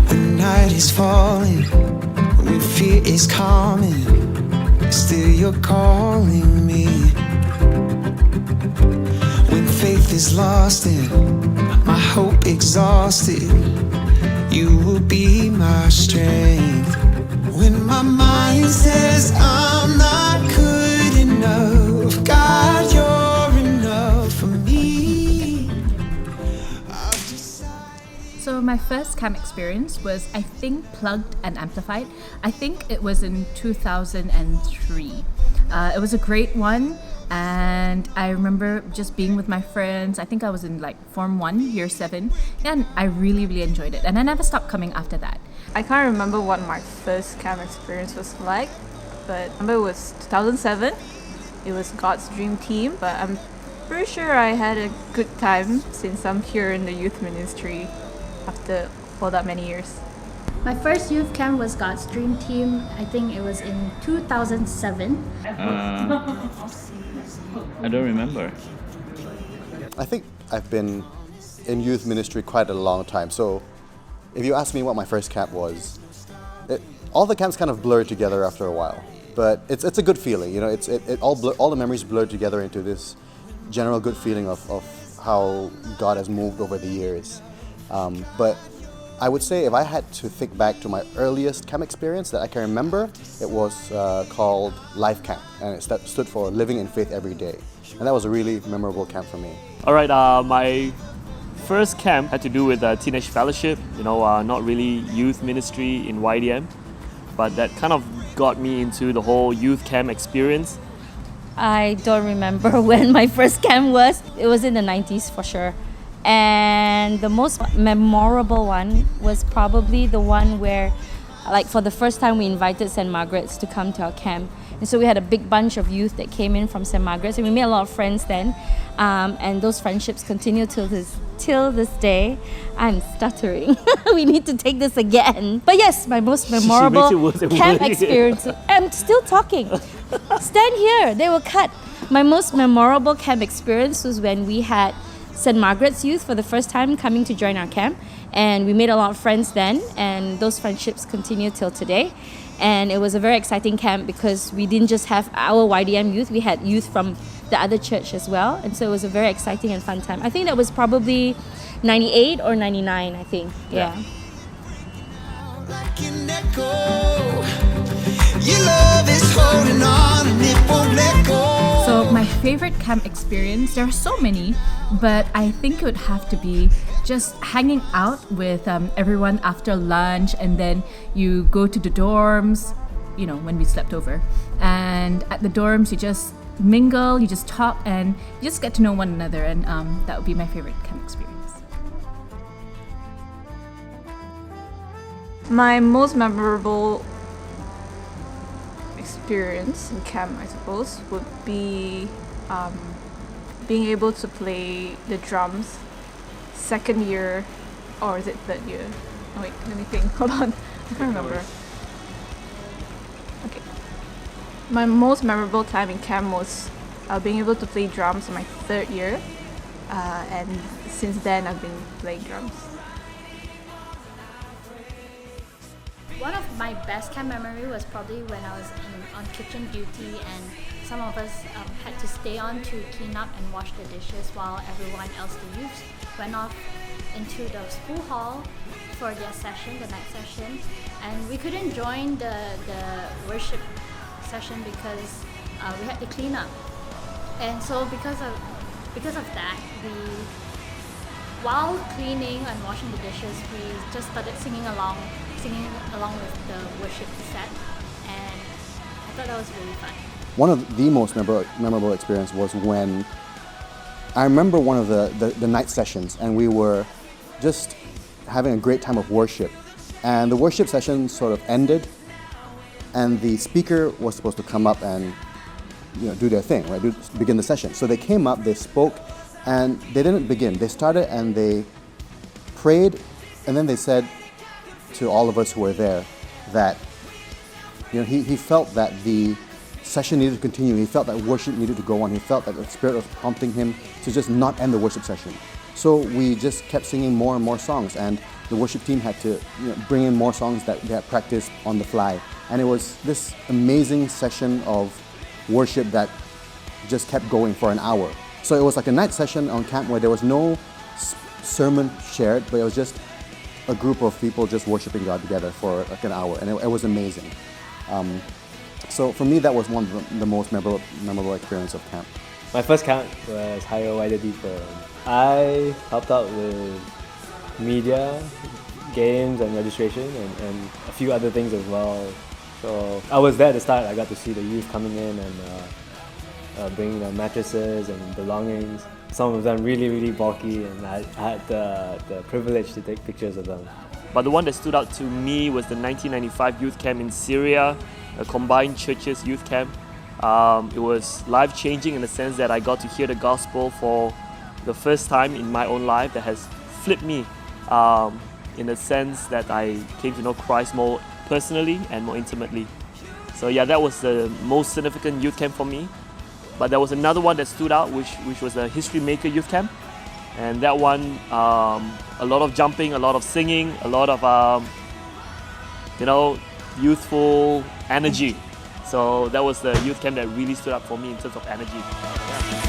When night is falling, when fear is calming, still you're calling me. When faith is lost and my hope exhausted, you will be my strength. When my mind says I'm not good enough, God, you're enough for me. I've decided. So my first camp experience was, I think, plugged and amplified. I think it was in 2003. It was a great one, and I remember just being with my friends. I think I was in like Form 1, Year 7, and I really, really enjoyed it. And I never stopped coming after that. I can't remember what my first camp experience was like, but I remember it was 2007. It was God's Dream Team, but I'm pretty sure I had a good time since I'm here in the youth ministry after all that many years. My first youth camp was God's Dream Team. I think it was in 2007. I don't remember. I think I've been in youth ministry quite a long time. So if you ask me what my first camp was, all the camps kind of blur together after a while. But it's a good feeling, you know. All the memories blur together into this general good feeling of how God has moved over the years. But I would say if I had to think back to my earliest camp experience that I can remember, it was called Life Camp, and it stood for Living in Faith Every Day. And that was a really memorable camp for me. All right, my first camp had to do with teenage fellowship, not really youth ministry in YDM, but that kind of got me into the whole youth camp experience. I don't remember when my first camp was. It was in the 90s for sure. And the most memorable one was probably the one where, like, for the first time we invited St. Margaret's to come to our camp. And so we had a big bunch of youth that came in from St. Margaret's, and we made a lot of friends then. And those friendships continue till this day. I'm stuttering. We need to take this again. But yes, my most memorable camp experience. I'm still talking. Stand here. They will cut. My most memorable camp experience was when we had St. Margaret's youth for the first time coming to join our camp, and we made a lot of friends then, and those friendships continue till today. And it was a very exciting camp because we didn't just have our YDM youth, we had youth from the other church as well, and so it was a very exciting and fun time. I think that was probably 98 or 99, I think. Yeah. Like an echo, your love is holding on and it won't let go. So my favorite camp experience, there are so many, but I think it would have to be just hanging out with everyone after lunch, and then you go to the dorms, when we slept over. And at the dorms, you just mingle, you just talk, and you just get to know one another, and that would be my favorite camp experience. My most memorable experience in camp, I suppose, would be being able to play the drums second year, or is it third year? Oh wait, let me think. Hold on, I can't remember. Okay. My most memorable time in camp was being able to play drums in my third year, and since then I've been playing drums. One of my best camp memory was probably when I was on kitchen duty, and some of us had to stay on to clean up and wash the dishes while everyone else, the youths, went off into the school hall for their session, the night session, and we couldn't join the worship session because we had to clean up. And so because of that, while cleaning and washing the dishes, we just started singing along with the worship set, and I thought that was really fun. One of the most memorable experience was when I remember one of the night sessions, and we were just having a great time of worship, and the worship session sort of ended, and the speaker was supposed to come up and do their thing, right? Begin the session. So they came up, they spoke, and they didn't begin. They started and they prayed, and then they said to all of us who were there that he felt that the session needed to continue. He felt that worship needed to go on. He felt that the Spirit was prompting him to just not end the worship session. So we just kept singing more and more songs, and the worship team had to bring in more songs that they had practiced on the fly. And it was this amazing session of worship that just kept going for an hour. So it was like a night session on camp where there was no sermon shared, but it was just a group of people just worshiping God together for like an hour, and it was amazing. So for me, that was one of the most memorable experience of camp. My first camp was Higher Wider Deeper. I helped out with media, games and registration, and a few other things as well. So I was there at the start. I got to see the youth coming in and bringing their mattresses and belongings. Some of them really, really bulky, and I had the privilege to take pictures of them. But the one that stood out to me was the 1995 youth camp in Syria, a combined churches youth camp. It was life-changing in the sense that I got to hear the gospel for the first time in my own life. That has flipped me in the sense that I came to know Christ more personally and more intimately. So yeah, that was the most significant youth camp for me. But there was another one that stood out, which was a History Maker youth camp. And that one, a lot of jumping, a lot of singing, a lot of, youthful energy. So that was the youth camp that really stood up for me in terms of energy. Yeah.